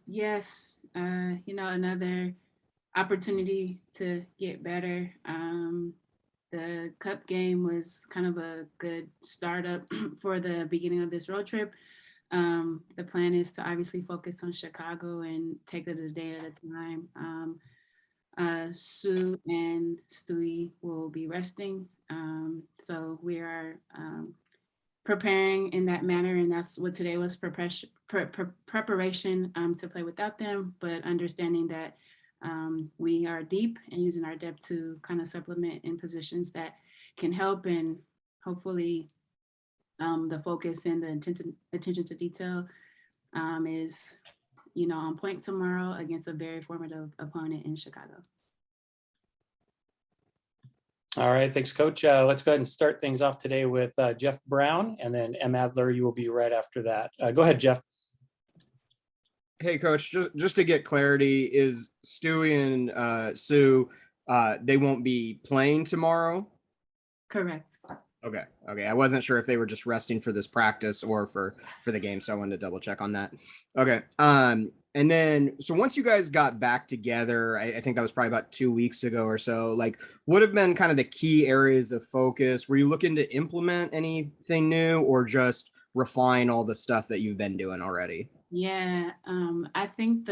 Yes, another opportunity to get better. The cup game was kind of a good startup for the beginning of this road trip. The plan is to obviously focus on Chicago and take it a day at a time. Sue and Stewie will be resting. So we are preparing in that manner, and that's what today was preparation to play without them, but understanding that we are deep and using our depth to kind of supplement in positions that can help, and hopefully the focus and the attention to detail is on point tomorrow against a very formative opponent in Chicago. All right, thanks, Coach. Let's go ahead and start things off today with Jeff Brown, and then M. Adler, you will be right after that. Go ahead, Jeff. Hey, Coach, just to get clarity, is Stewie and Sue, they won't be playing tomorrow? Correct. Okay. I wasn't sure if they were just resting for this practice or for the game, so I wanted to double check on that. Okay. And then, so once you guys got back together, I think that was probably about 2 weeks ago or so, like, what have been kind of the key areas of focus? Were you looking to implement anything new or just refine all the stuff that you've been doing already? Yeah, I think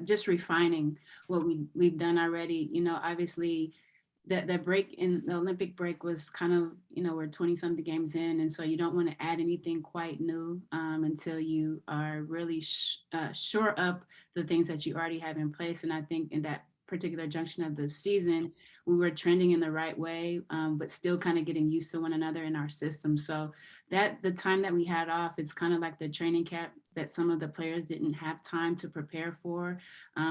just refining what we've done already. Obviously, the break in the Olympic break was kind of, we're 20 something games in, and so you don't want to add anything quite new until you are really shore up the things that you already have in place. And I think in that particular junction of the season, we were trending in the right way, but still kind of getting used to one another in our system. So that the time that we had off, it's kind of like the training camp that some of the players didn't have time to prepare for.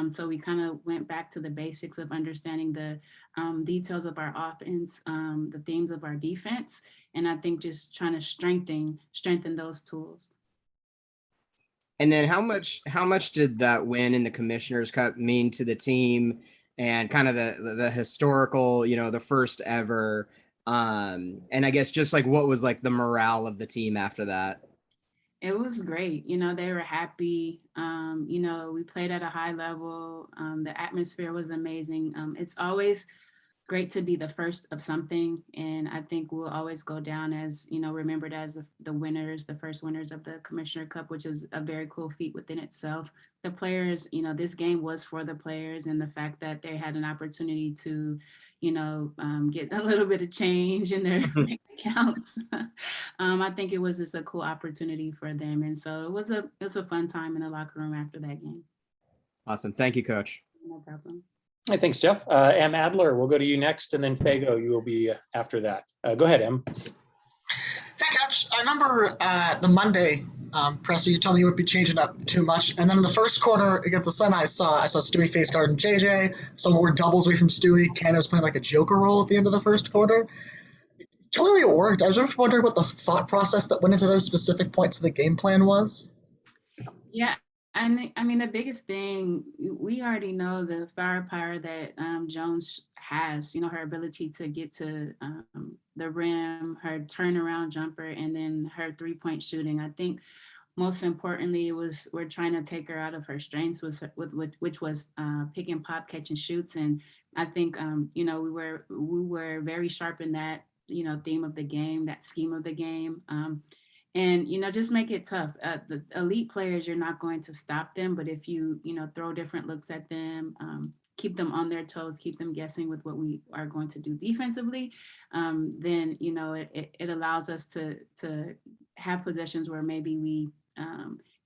So we kind of went back to the basics of understanding the details of our offense, the themes of our defense, and I think just trying to strengthen those tools. And then how much did that win in the Commissioner's Cup mean to the team and kind of the historical, the first ever, and I guess just like what was like the morale of the team after that? It was great. They were happy. We played at a high level. The atmosphere was amazing. It's always great to be the first of something. And I think we'll always go down as, remembered as the first winners of the Commissioner Cup, which is a very cool feat within itself. The players, this game was for the players, and the fact that they had an opportunity to, get a little bit of change in their bank accounts. I think it was just a cool opportunity for them. And so it was a fun time in the locker room after that game. Awesome. Thank you, Coach. No problem. Hey, thanks, Jeff. M. Adler, we'll go to you next, and then Faygo, you will be after that. Go ahead, M. Hey, Coach. I remember the Monday presser, you told me you would be changing up too much. And then in the first quarter against the Sun, I saw Stewie face guard and JJ. Some more doubles away from Stewie. Canada was playing like a joker role at the end of the first quarter. Clearly it worked. I was just wondering what the thought process that went into those specific points of the game plan was. Yeah. And I mean, the biggest thing, we already know the firepower that Jones has, her ability to get to the rim, her turnaround jumper, and then her 3-point shooting. I think most importantly, we're trying to take her out of her strengths, which was pick and pop, catch and shoots. And I think, we were very sharp in that, theme of the game, that scheme of the game. And, just make it tough. The elite players, you're not going to stop them. But if you, throw different looks at them, keep them on their toes, keep them guessing with what we are going to do defensively, then, it allows us to have possessions where maybe we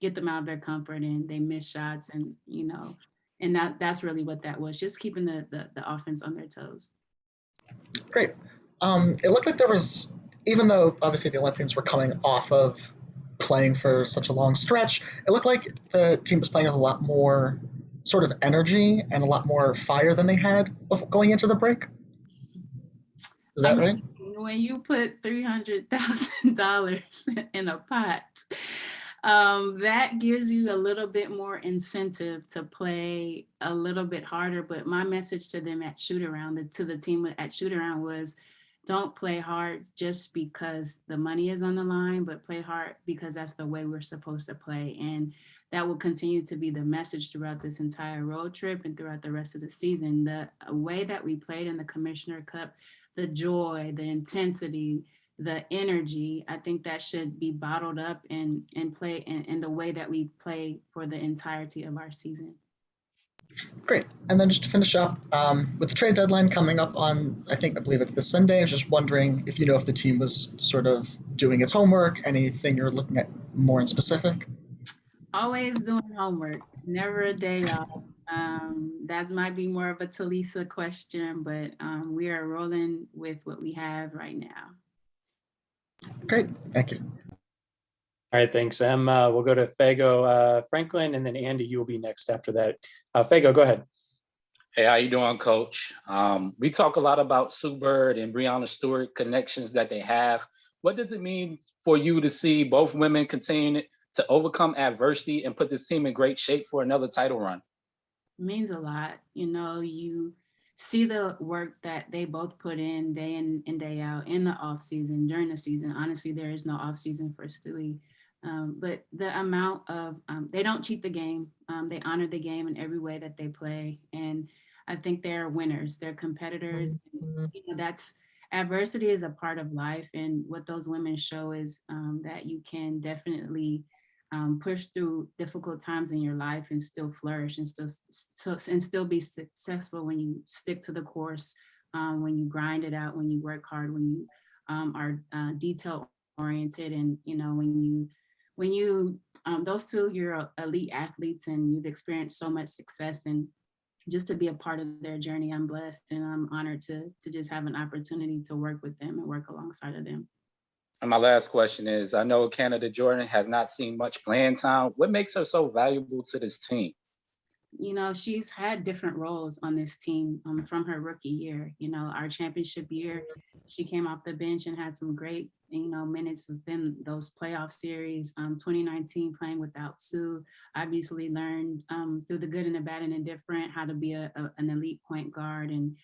get them out of their comfort and they miss shots. And, and that's really what that was, just keeping the offense on their toes. Great. It looked like there was, even though obviously the Olympians were coming off of playing for such a long stretch, it looked like the team was playing with a lot more sort of energy and a lot more fire than they had going into the break. Is that right? When you put $300,000 in a pot, that gives you a little bit more incentive to play a little bit harder. But my message to them at shoot around, to the team at shoot around was, don't play hard just because the money is on the line, but play hard because that's the way we're supposed to play. And that will continue to be the message throughout this entire road trip and throughout the rest of the season. The way that we played in the Commissioner Cup, the joy, the intensity, the energy, I think that should be bottled up and play in the way that we play for the entirety of our season. Great. And then just to finish up, with the trade deadline coming up on, I believe it's this Sunday, I was just wondering if you know if the team was sort of doing its homework, anything you're looking at more in specific? Always doing homework, never a day off. That might be more of a Talisa question, but we are rolling with what we have right now. Great. Thank you. All right, thanks, Em. We'll go to Faygo Franklin, and then Andy, you will be next after that. Faygo, go ahead. Hey, how you doing, Coach? We talk a lot about Sue Bird and Breonna Stewart connections that they have. What does it mean for you to see both women continue to overcome adversity and put this team in great shape for another title run? It means a lot. You see the work that they both put in day in and day out in the off season, during the season. Honestly, there is no off season for Stewie. But the amount of, they don't cheat the game. They honor the game in every way that they play. And I think they're winners. They're competitors. That's adversity is a part of life. And what those women show is that you can definitely push through difficult times in your life and still flourish and still be successful when you stick to the course, when you grind it out, when you work hard, when you are detail oriented, and when you those two, you're elite athletes and you've experienced so much success, and just to be a part of their journey, I'm blessed and I'm honored to just have an opportunity to work with them and work alongside of them. And my last question is, I know Canada Jordan has not seen much playing time. What makes her so valuable to this team? She's had different roles on this team from her rookie year. Our championship year, she came off the bench and had some great, minutes within those playoff series. 2019 playing without Sue, obviously learned through the good and the bad and indifferent how to be an elite point guard. And,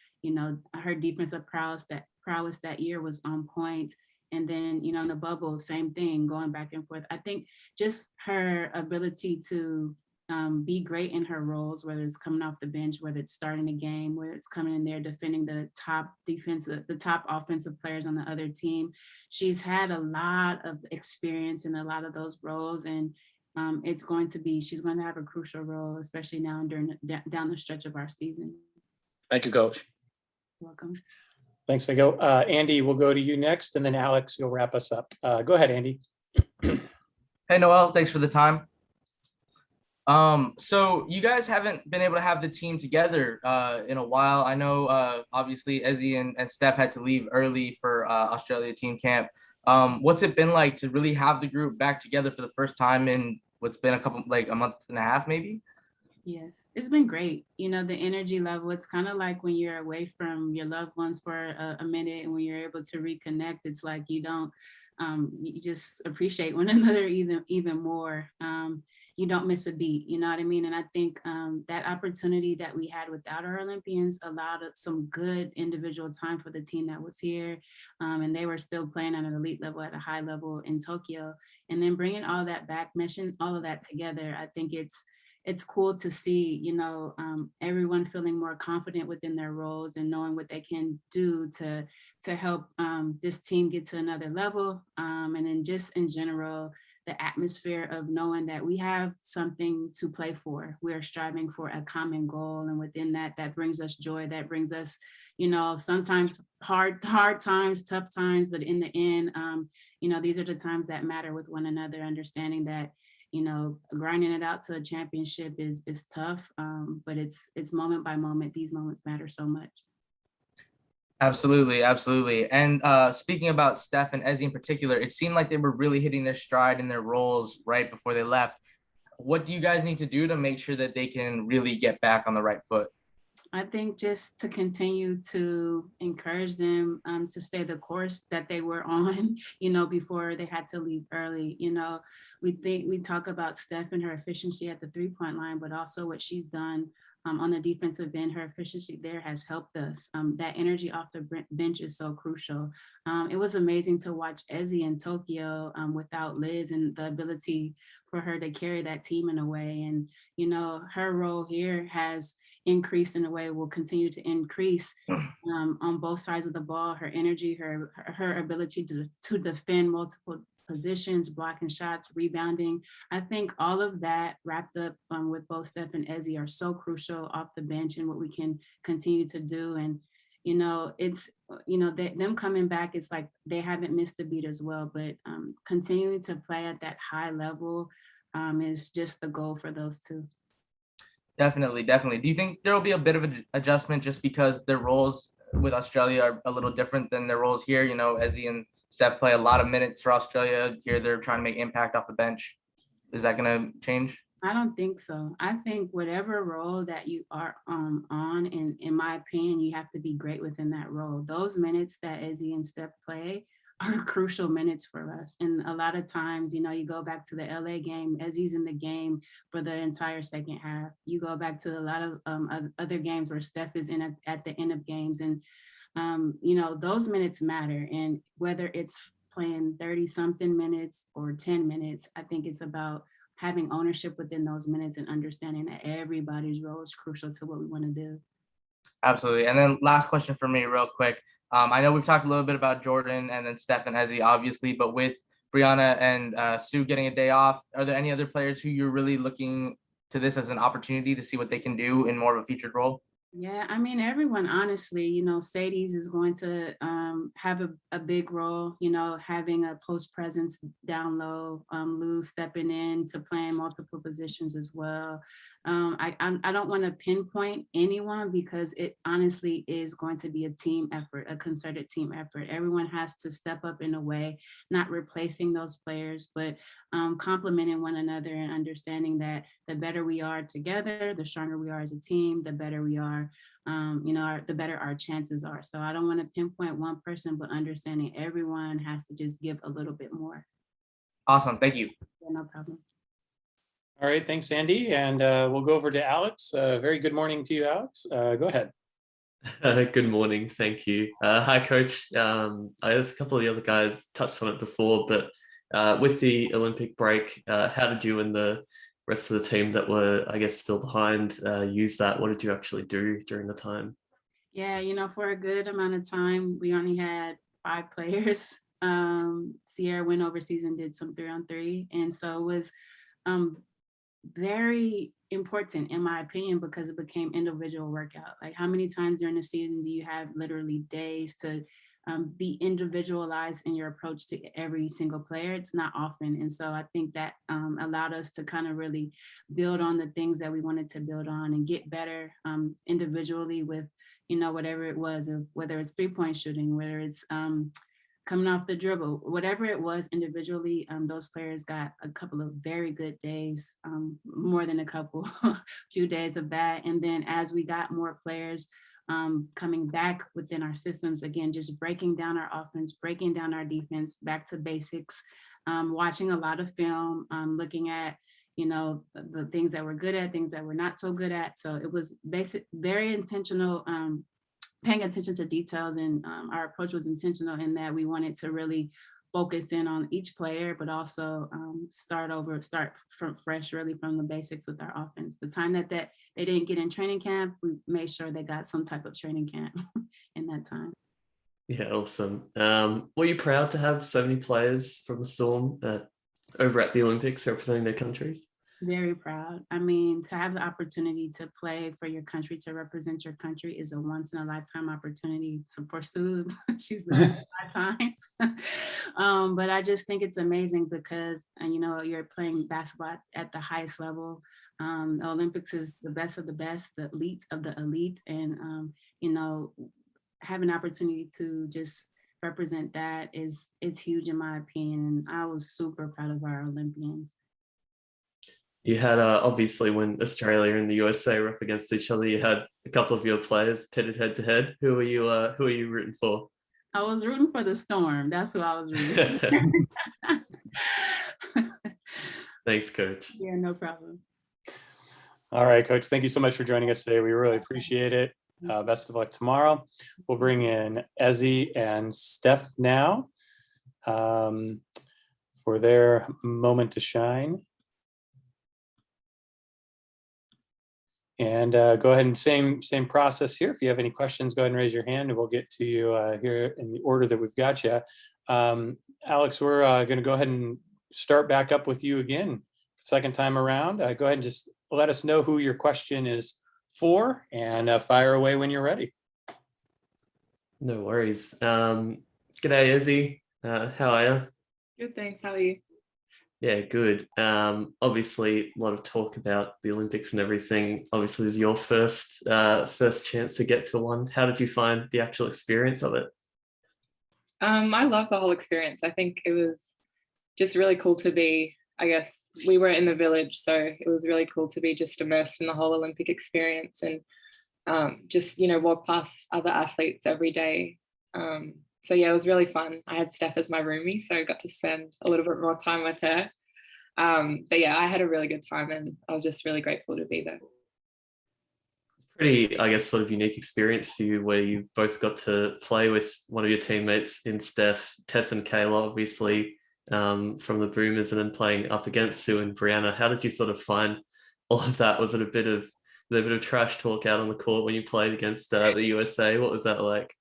her defensive prowess that year was on point. And then, in the bubble, same thing, going back and forth. I think just her ability to be great in her roles, whether it's coming off the bench, whether it's starting a game, whether it's coming in there defending the top offensive players on the other team. She's had a lot of experience in a lot of those roles, and she's going to have a crucial role, especially now down the stretch of our season. Thank you, Coach. Welcome. Thanks, Faygo. Andy, we'll go to you next, and then Alex, you'll wrap us up. Go ahead, Andy. Hey, Noel, thanks for the time. So you guys haven't been able to have the team together in a while. I know obviously Ezzy and Steph had to leave early for Australia team camp. What's it been like to really have the group back together for the first time in what's been a month and a half maybe? Yes, it's been great. The energy level, it's kind of like when you're away from your loved ones for a minute, and when you're able to reconnect, it's like you just appreciate one another even more. You don't miss a beat, you know what I mean? And I think that opportunity that we had without our Olympians allowed some good individual time for the team that was here. And they were still playing at an elite level, at a high level in Tokyo. And then bringing all that back, meshing all of that together, I think it's cool to see, everyone feeling more confident within their roles and knowing what they can do to help this team get to another level. And then just in general, the atmosphere of knowing that we have something to play for. We are striving for a common goal. And within that brings us joy. That brings us, sometimes hard times, tough times, but in the end, these are the times that matter with one another, understanding that, grinding it out to a championship is tough, but it's moment by moment. These moments matter so much. Absolutely. And speaking about Steph and Ezzy in particular, it seemed like they were really hitting their stride in their roles right before they left. What do you guys need to do to make sure that they can really get back on the right foot? I think just to continue to encourage them to stay the course that they were on, before they had to leave early. We talk about Steph and her efficiency at the 3-point line, but also what she's done on the defensive end. Her efficiency there has helped us. That energy off the bench is so crucial. It was amazing to watch Ezzy in Tokyo without Liz, and the ability for her to carry that team in a way. And, you know, her role here has increased in a way, will continue to increase on both sides of the ball. Her energy, her ability to defend multiple positions, blocking shots, rebounding. I think all of that wrapped up with both Steph and Ezzy are so crucial off the bench and what we can continue to do. And, you know, it's, you know, them coming back, it's like they haven't missed a beat as well, but continuing to play at that high level is just the goal for those two. Definitely. Do you think there will be a bit of an adjustment just because their roles with Australia are a little different than their roles here? You know, Ezzy and Steph play a lot of minutes for Australia. Here they're trying to make impact off the bench. Is that going to change? I don't think so. I think whatever role that you are on, and in my opinion, you have to be great within that role. Those minutes that Ezzy and Steph play are crucial minutes for us. And a lot of times, you know, you go back to the LA game, Ezzy's in the game for the entire second half. You go back to a lot of other games where Steph is in at the end of games. And, you know, those minutes matter. And whether it's playing 30 something minutes or 10 minutes, I think it's about having ownership within those minutes and understanding that everybody's role is crucial to what we want to do. Absolutely. And then last question for me real quick. I know we've talked a little bit about Jordan and then Steph and Ezzy, obviously, but with Brianna and Sue getting a day off, are there any other players who you're really looking to this as an opportunity to see what they can do in more of a featured role? Yeah, I mean, everyone, honestly, you know, Sadie's is going to have a big role, you know, having a post presence down low, Lou stepping in to playing multiple positions as well. I don't want to pinpoint anyone because it honestly is going to be a team effort, a concerted team effort. Everyone has to step up in a way, not replacing those players, but complementing one another and understanding that the better we are together, the stronger we are as a team, the better we are, you know, the better our chances are. So I don't want to pinpoint one person, but understanding everyone has to just give a little bit more. Awesome. Thank you. Yeah, no problem. All right, thanks, Andy. And we'll go over to Alex. Very good morning to you, Alex. Go ahead. Good morning. Thank you. Hi, Coach. There's a couple of the other guys touched on it before, but with the Olympic break, how did you and the rest of the team that were, I guess, still behind use that? What did you actually do during the time? Yeah, you know, for a good amount of time, we only had 5 players. Sierra went overseas and did some 3-on-3. And so it was very important in my opinion because it became individual workout. Like how many times during the season do you have literally days to be individualized in your approach to every single player? It's not often. And so I think that allowed us to kind of really build on the things that we wanted to build on and get better individually with, you know, whatever it was, whether it's 3-point shooting, whether it's coming off the dribble, whatever it was individually, those players got a couple of very good days, more than a couple, few days of that. And then as we got more players coming back within our systems, again, just breaking down our offense, breaking down our defense, back to basics, watching a lot of film, looking at, you know, the things that we're good at, things that we're not so good at. So it was very intentional, paying attention to details, and our approach was intentional in that we wanted to really focus in on each player, but also start from fresh, really from the basics with our offense. The time that they didn't get in training camp, we made sure they got some type of training camp in that time. Yeah, awesome. Were you proud to have so many players from the Storm over at the Olympics representing their countries? Very proud. I mean, to have the opportunity to play for your country, to represent your country is a once in a lifetime opportunity. So for Sue, she's been 5 times. But I just think it's amazing because, you know, you're playing basketball at the highest level. The Olympics is the best of the best, the elite of the elite. And, you know, having an opportunity to just represent that it's huge in my opinion. I was super proud of our Olympians. You had obviously when Australia and the USA were up against each other, you had a couple of your players pitted head to head. Who are you rooting for? I was rooting for the Storm. That's who I was rooting for. Thanks, Coach. Yeah, no problem. All right, Coach. Thank you so much for joining us today. We really appreciate it. Best of luck tomorrow. We'll bring in Ezzy and Steph now for their moment to shine. And go ahead and same process here. If you have any questions, go ahead and raise your hand and we'll get to you here in the order that we've got you. Alex, we're going to go ahead and start back up with you again. Second time around. Go ahead and just let us know who your question is for and fire away when you're ready. No worries. G'day, Izzy. How are you? Good, thanks. How are you? Yeah, good. Obviously, a lot of talk about the Olympics and everything. Obviously, it's your first chance to get to one. How did you find the actual experience of it? I love the whole experience. I think it was just really cool to be, I guess, we were in the village, so it was really cool to be just immersed in the whole Olympic experience and just, walk past other athletes every day. So yeah, it was really fun. I had Steph as my roomie, so I got to spend a little bit more time with her. But yeah, I had a really good time and I was just really grateful to be there. Pretty, I guess, sort of unique experience for you where you both got to play with one of your teammates in Steph, Tess and Kayla, obviously, from the Boomers, and then playing up against Sue and Brianna. How did you sort of find all of that? Was it a bit of trash talk out on the court when you played against the USA? What was that like?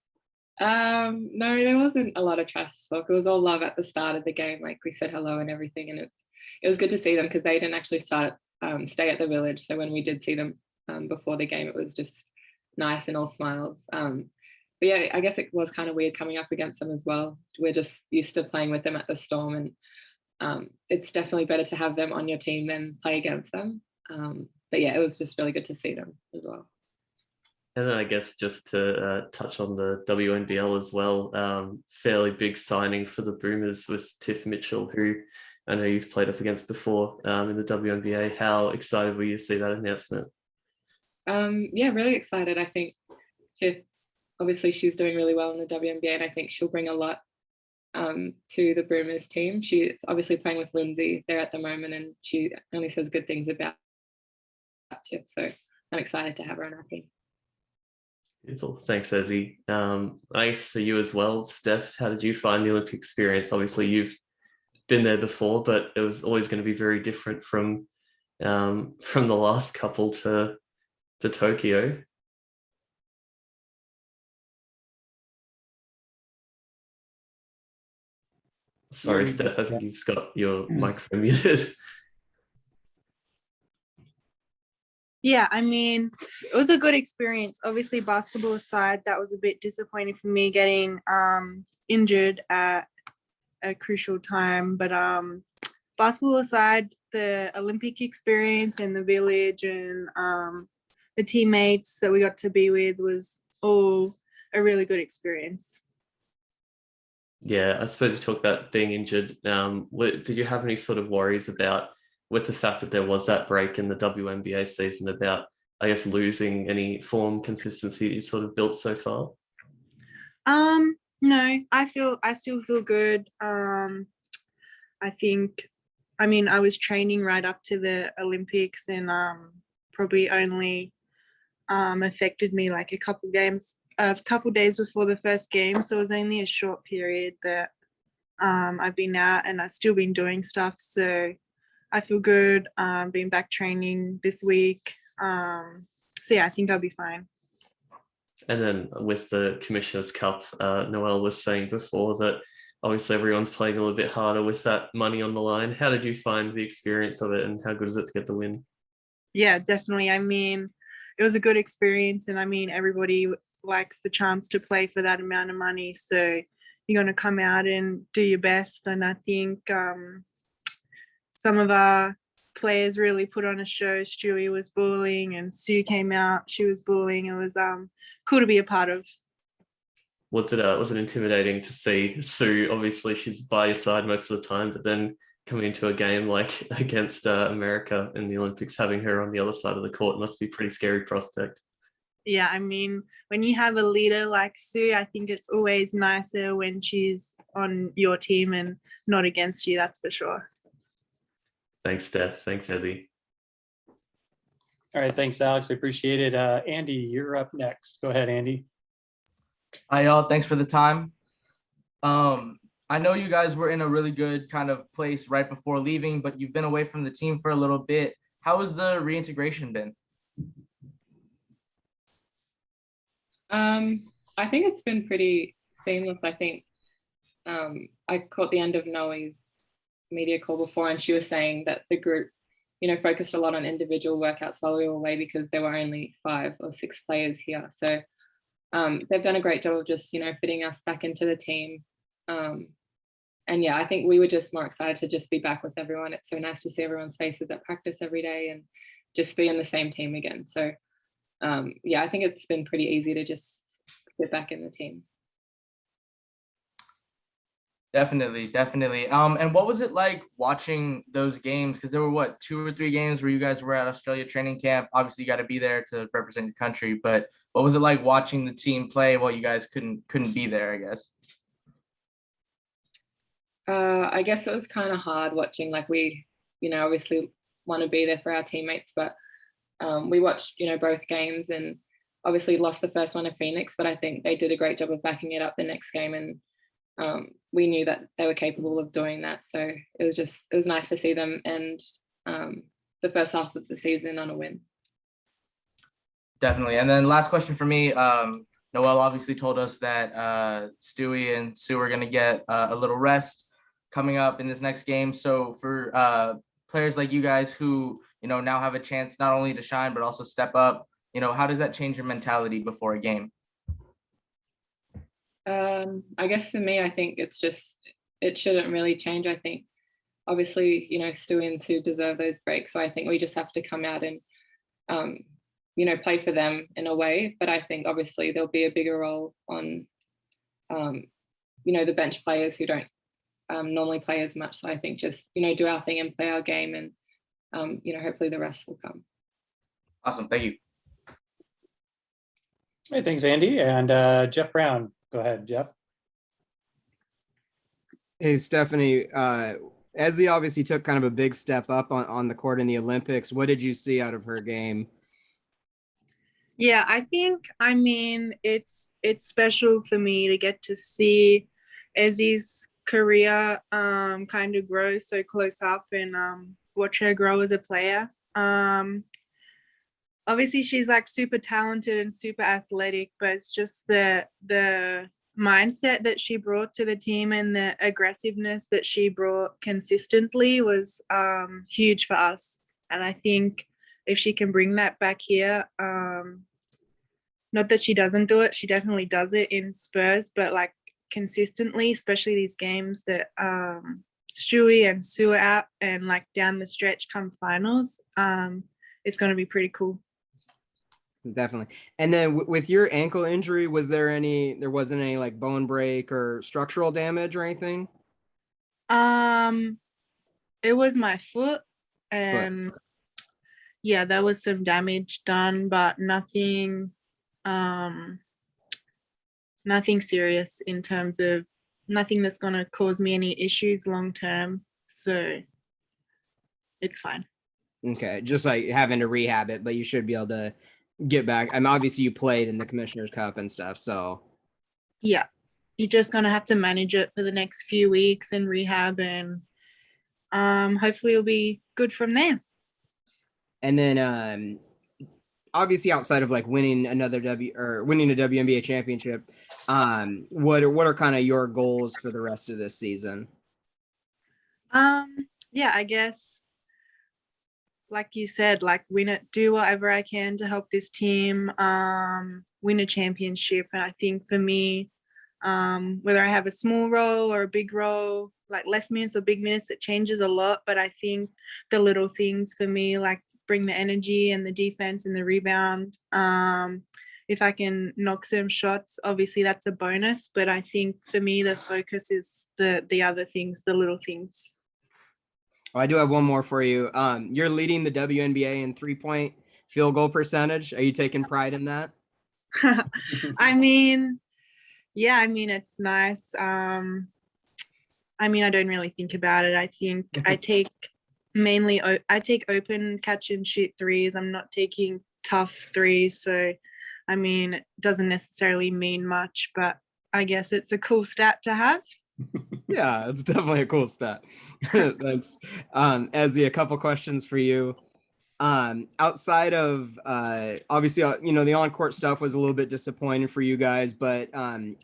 No, there wasn't a lot of trash talk. It was all love at the start of the game. Like we said hello and everything, and it was good to see them because they didn't actually stay at the village. So when we did see them before the game, it was just nice and all smiles. But yeah, I guess it was kind of weird coming up against them as well. We're just used to playing with them at the Storm, and it's definitely better to have them on your team than play against them. But yeah, it was just really good to see them as well. And then I guess just to touch on the WNBL as well, fairly big signing for the Boomers with Tiff Mitchell, who I know you've played up against before in the WNBA. How excited were you to see that announcement? Yeah, really excited. I think Tiff, obviously she's doing really well in the WNBA, and I think she'll bring a lot to the Boomers team. She's obviously playing with Lindsay there at the moment, and she only says good things about Tiff. So I'm excited to have her on our team. Beautiful. Thanks, Ezzy. Nice for you as well. Steph, how did you find the Olympic experience? Obviously, you've been there before, but it was always going to be very different from the last couple to Tokyo. Sorry, Steph, I think you've got your microphone muted. Yeah, I mean, it was a good experience. Obviously, basketball aside, that was a bit disappointing for me getting injured at a crucial time. But basketball aside, the Olympic experience and the village and the teammates that we got to be with was all a really good experience. Yeah, I suppose you talked about being injured. Did you have any sort of worries about, with the fact that there was that break in the WNBA season, about, I guess, losing any form consistency that you sort of built so far? No, I still feel good. I think, I mean, I was training right up to the Olympics, and probably only affected me like a couple days before the first game. So it was only a short period that I've been out, and I've still been doing stuff. So I feel good being back training this week. So yeah, I think I'll be fine. And then with the Commissioner's Cup, Noelle was saying before that obviously everyone's playing a little bit harder with that money on the line. How did you find the experience of it, and how good is it to get the win? Yeah, definitely. I mean, it was a good experience, and I mean, everybody likes the chance to play for that amount of money. So you're going to come out and do your best. And I think some of our players really put on a show. Stewie was bullying, and Sue came out, she was bullying. It was cool to be a part of. Was it intimidating to see Sue? Obviously she's by your side most of the time, but then coming into a game like against America in the Olympics, having her on the other side of the court must be a pretty scary prospect. Yeah, I mean, when you have a leader like Sue, I think it's always nicer when she's on your team and not against you, that's for sure. Thanks, Steph. Thanks, Ezzy. All right, thanks, Alex. I appreciate it. Andy, you're up next. Go ahead, Andy. Hi, y'all. Thanks for the time. I know you guys were in a really good kind of place right before leaving, but you've been away from the team for a little bit. How has the reintegration been? I think it's been pretty seamless. I think I caught the end of Noe's media call before, and she was saying that the group, focused a lot on individual workouts while we were away because there were only 5 or 6 players here. So they've done a great job of just, fitting us back into the team. And yeah, I think we were just more excited to just be back with everyone. It's so nice to see everyone's faces at practice every day and just be in the same team again. So yeah, I think it's been pretty easy to just get back in the team. Definitely. And what was it like watching those games? Because there were 2 or 3 games where you guys were at Australia training camp. Obviously, you got to be there to represent your country. But what was it like watching the team play while you guys couldn't be there? I guess. I guess it was kind of hard watching. Like we, obviously want to be there for our teammates, but we watched, both games and obviously lost the first one to Phoenix. But I think they did a great job of backing it up the next game and. We knew that they were capable of doing that. So it was nice to see them end the first half of the season on a win. Definitely. And then last question for me, Noelle obviously told us that Stewie and Sue are going to get a little rest coming up in this next game. So for players like you guys who, now have a chance not only to shine, but also step up, how does that change your mentality before a game? I guess for me, I think it shouldn't really change. I think obviously, Stewie and Sue deserve those breaks. So I think we just have to come out and, play for them in a way. But I think obviously there'll be a bigger role on, the bench players who don't normally play as much. So I think just, do our thing and play our game and, hopefully the rest will come. Awesome. Thank you. Hey, thanks, Andy. And Jeff Brown. Go ahead, Jeff. Hey, Stephanie. Ezzy obviously took kind of a big step up on the court in the Olympics. What did you see out of her game? Yeah, it's special for me to get to see Ezzy's career kind of grow so close up and watch her grow as a player. Obviously she's like super talented and super athletic, but it's just the mindset that she brought to the team and the aggressiveness that she brought consistently was huge for us. And I think if she can bring that back here, not that she doesn't do it, she definitely does it in Spurs, but like consistently, especially these games that Stewie and Sue are out and like down the stretch come finals, it's going to be pretty cool. Definitely. And then with your ankle injury, there wasn't any like bone break or structural damage or anything? It was my foot and yeah, there was some damage done, but nothing serious in terms of nothing that's going to cause me any issues long term. So it's fine. Okay. Just like having to rehab it, but you should be able to get back. Obviously you played in the Commissioner's Cup and stuff, so yeah, you're just gonna have to manage it for the next few weeks and rehab, and hopefully it'll be good from there. And then obviously outside of like winning a WNBA championship, what are kind of your goals for the rest of this season? Yeah, I guess like you said, like do whatever I can to help this team win a championship. And I think for me, whether I have a small role or a big role, like less minutes or big minutes, it changes a lot. But I think the little things for me, like bring the energy and the defense and the rebound. If I can knock some shots, obviously that's a bonus. But I think for me, the focus is the other things, the little things. Oh, I do have one more for you. You're leading the WNBA in 3-point field goal percentage. Are you taking pride in that? I mean, it's nice. I don't really think about it. I think I take mainly I take open catch and shoot threes. I'm not taking tough threes, so I mean, it doesn't necessarily mean much, but I guess it's a cool stat to have. Yeah, it's definitely a cool stat. Thanks. Ezzy, a couple questions for you. Outside of obviously, the on-court stuff was a little bit disappointing for you guys, but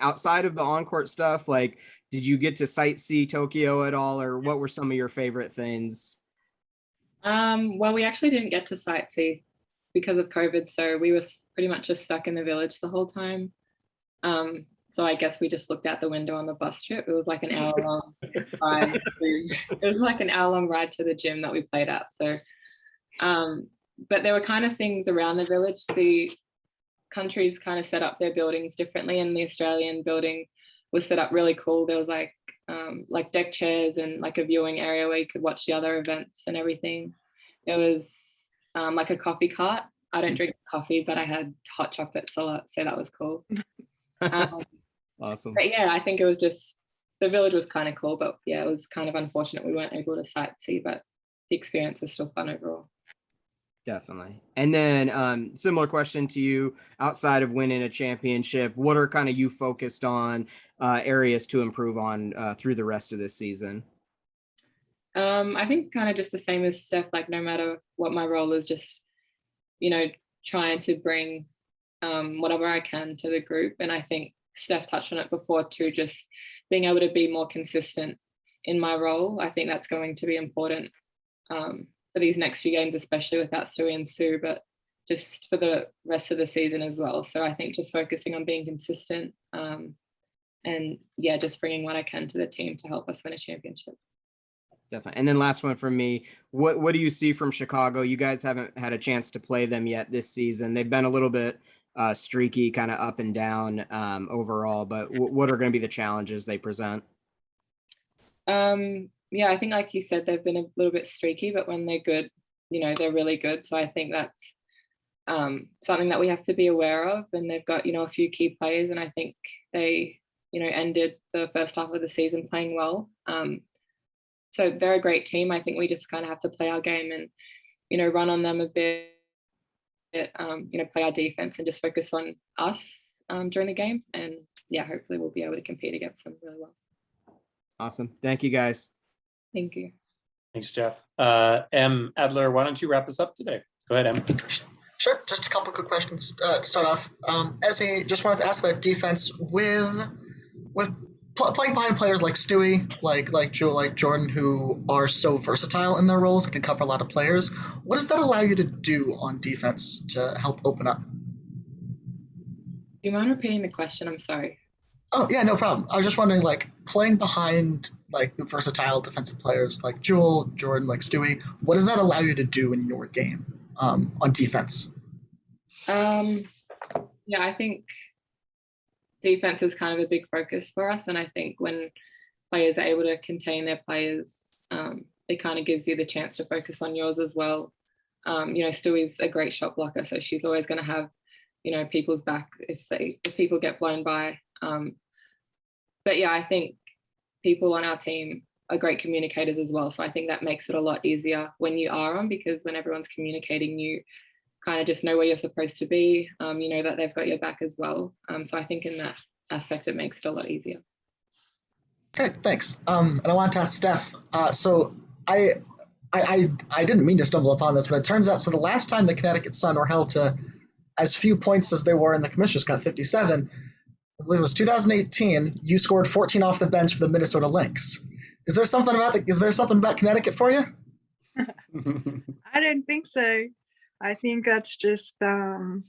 outside of the on-court stuff, like, did you get to sightsee Tokyo at all, or what were some of your favorite things? Well, we actually didn't get to sightsee because of COVID, so we were pretty much just stuck in the village the whole time. So I guess we just looked out the window on the bus trip. It was like an hour-long ride. It was like an hour-long ride to the gym that we played at. So, but there were kind of things around the village. The countries kind of set up their buildings differently, and the Australian building was set up really cool. There was like deck chairs and like a viewing area where you could watch the other events and everything. There was like a coffee cart. I don't drink coffee, but I had hot chocolates a lot, so that was cool. Awesome. But yeah, I think it was just, the village was kind of cool, but yeah, it was kind of unfortunate we weren't able to sightsee, but the experience was still fun overall. Definitely. And then similar question to you, outside of winning a championship, what are kind of you focused on areas to improve on through the rest of this season? I think kind of just the same as Steph, like no matter what my role is, just, trying to bring whatever I can to the group. And I think Steph touched on it before too, just being able to be more consistent in my role. I think that's going to be important for these next few games, especially without Stewie and Sue, but just for the rest of the season as well. So I think just focusing on being consistent and yeah, just bringing what I can to the team to help us win a championship. Definitely. And then last one from me, what do you see from Chicago? You guys haven't had a chance to play them yet this season. They've been a little bit streaky, kind of up and down overall, but what are going to be the challenges they present? Yeah, I think like you said, they've been a little bit streaky, but when they're good, they're really good. So I think that's something that we have to be aware of. And they've got, a few key players, and I think they, ended the first half of the season playing well. So they're a great team. I think we just kind of have to play our game and, run on them a bit, play our defense and just focus on us during the game. And yeah, hopefully we'll be able to compete against them really well. Awesome. Thank you, guys. Thank you. Thanks, Jeff. M. Adler, why don't you wrap us up today? Go ahead, M. Sure. Just a couple quick questions to start off. Ezzy, just wanted to ask about defense with playing behind players like Stewie, like Jewel, like Jordan, who are so versatile in their roles and can cover a lot of players. What does that allow you to do on defense to help open up? Do you mind repeating the question? I'm sorry. Oh yeah, no problem. I was just wondering, like, playing behind like the versatile defensive players like Jewel, Jordan, like Stewie, what does that allow you to do in your game on defense? Yeah, I think defense is kind of a big focus for us, and I think when players are able to contain their players, it kind of gives you the chance to focus on yours as well. Stewie's a great shot blocker, so she's always going to have people's back if people get blown by. But yeah, I think people on our team are great communicators as well, so I think that makes it a lot easier when you are on, because when everyone's communicating, you kind of just know where you're supposed to be. You know that they've got your back as well. So I think in that aspect, it makes it a lot easier. Okay, thanks. And I wanted to ask Steph. So I didn't mean to stumble upon this, but it turns out, so the last time the Connecticut Sun were held to as few points as they were in the Commissioner's Cup, 57, I believe it was 2018, you scored 14 off the bench for the Minnesota Lynx. Is there something about Connecticut for you? I don't think so. I think that's just a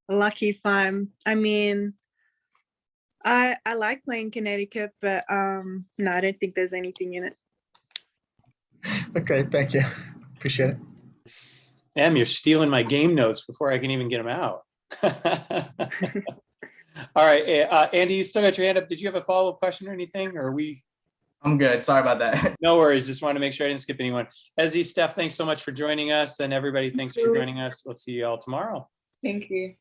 lucky find. I mean, I like playing Connecticut, but no, I don't think there's anything in it. Okay, thank you. Appreciate it. Em, you're stealing my game notes before I can even get them out. All right, Andy, you still got your hand up. Did you have a follow-up question or anything, or are we? I'm good. Sorry about that. No worries. Just want to make sure I didn't skip anyone. Ezzy, Steph, thanks so much for joining us, and everybody, thanks for joining us. We'll see you all tomorrow. Thank you.